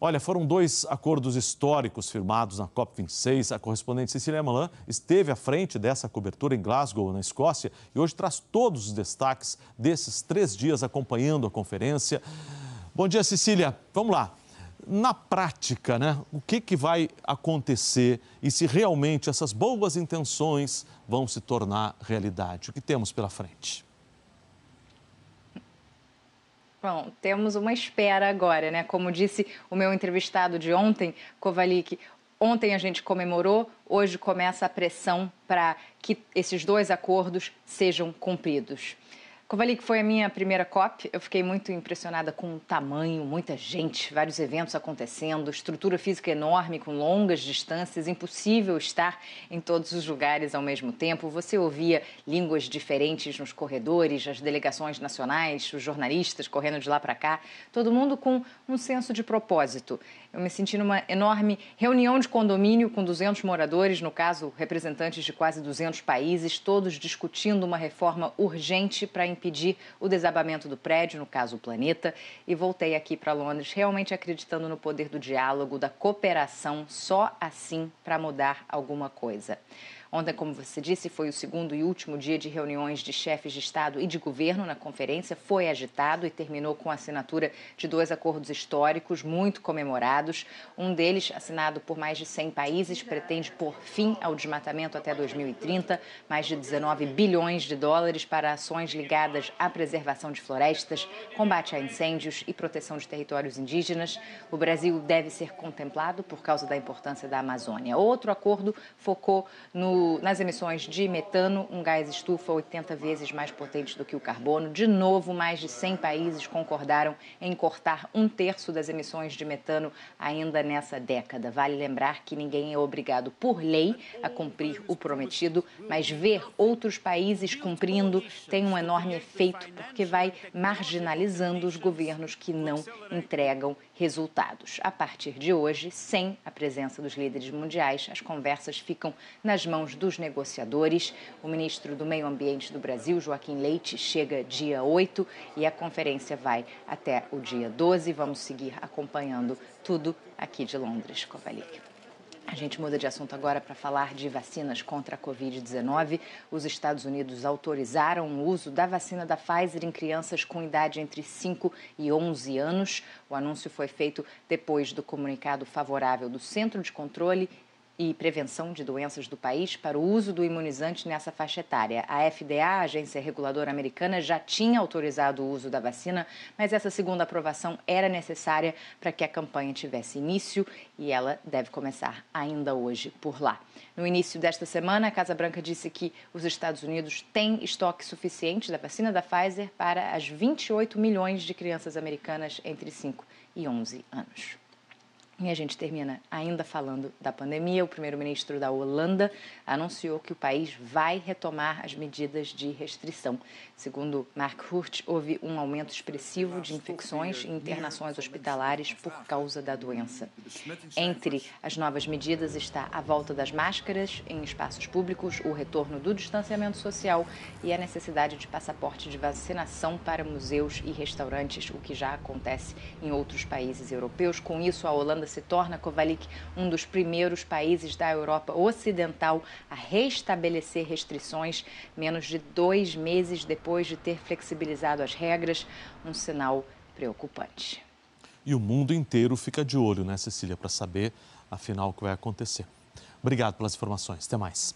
Olha, foram dois acordos históricos firmados na COP26. A correspondente Cecília Malan esteve à frente dessa cobertura em Glasgow, na Escócia, e hoje traz todos os destaques desses 3 dias acompanhando a conferência. Bom dia, Cecília. Vamos lá. Na prática, né, o que vai acontecer e se realmente essas boas intenções vão se tornar realidade? O que temos pela frente? Bom, temos uma espera agora, né? Como disse o meu entrevistado de ontem, Kovalik, ontem a gente comemorou, hoje começa a pressão para que esses 2 acordos sejam cumpridos. Kovalik, foi a minha primeira COP, eu fiquei muito impressionada com o tamanho, muita gente, vários eventos acontecendo, estrutura física enorme, com longas distâncias, impossível estar em todos os lugares ao mesmo tempo. Você ouvia línguas diferentes nos corredores, as delegações nacionais, os jornalistas correndo de lá para cá, todo mundo com um senso de propósito. Eu me senti numa enorme reunião de condomínio com 200 moradores, no caso, representantes de quase 200 países, todos discutindo uma reforma urgente para impedir o desabamento do prédio, no caso o planeta, e voltei aqui para Londres realmente acreditando no poder do diálogo, da cooperação, só assim para mudar alguma coisa. Ontem, como você disse, foi o 2º e último dia de reuniões de chefes de Estado e de governo na conferência. Foi agitado e terminou com a assinatura de 2 acordos históricos muito comemorados. Um deles, assinado por mais de 100 países, pretende pôr fim ao desmatamento até 2030, mais de 19 bilhões de dólares para ações ligadas à preservação de florestas, combate a incêndios e proteção de territórios indígenas. O Brasil deve ser contemplado por causa da importância da Amazônia. Outro acordo focou nas emissões de metano, um gás estufa 80 vezes mais potente do que o carbono. De novo, mais de 100 países concordaram em cortar 1/3 das emissões de metano ainda nessa década. Vale lembrar que ninguém é obrigado por lei a cumprir o prometido, mas ver outros países cumprindo tem um enorme efeito, porque vai marginalizando os governos que não entregam resultados. A partir de hoje, sem a presença dos líderes mundiais, as conversas ficam nas mãos dos negociadores. O ministro do Meio Ambiente do Brasil, Joaquim Leite, chega dia 8 e a conferência vai até o dia 12. Vamos seguir acompanhando tudo aqui de Londres, Kovalik. A gente muda de assunto agora para falar de vacinas contra a Covid-19. Os Estados Unidos autorizaram o uso da vacina da Pfizer em crianças com idade entre 5 e 11 anos. O anúncio foi feito depois do comunicado favorável do Centro de Controle e Prevenção de Doenças do país para o uso do imunizante nessa faixa etária. A FDA, a agência reguladora americana, já tinha autorizado o uso da vacina, mas essa segunda aprovação era necessária para que a campanha tivesse início e ela deve começar ainda hoje por lá. No início desta semana, a Casa Branca disse que os Estados Unidos têm estoque suficiente da vacina da Pfizer para as 28 milhões de crianças americanas entre 5 e 11 anos. E a gente termina ainda falando da pandemia. O primeiro-ministro da Holanda anunciou que o país vai retomar as medidas de restrição. Segundo Mark Rutte, houve um aumento expressivo de infecções e internações hospitalares por causa da doença. Entre as novas medidas está a volta das máscaras em espaços públicos, o retorno do distanciamento social e a necessidade de passaporte de vacinação para museus e restaurantes, o que já acontece em outros países europeus. Com isso, a Holanda se torna, Kovalik, um dos primeiros países da Europa Ocidental a restabelecer restrições menos de 2 meses depois de ter flexibilizado as regras, um sinal preocupante. E o mundo inteiro fica de olho, né, Cecília, para saber, afinal, o que vai acontecer. Obrigado pelas informações. Até mais.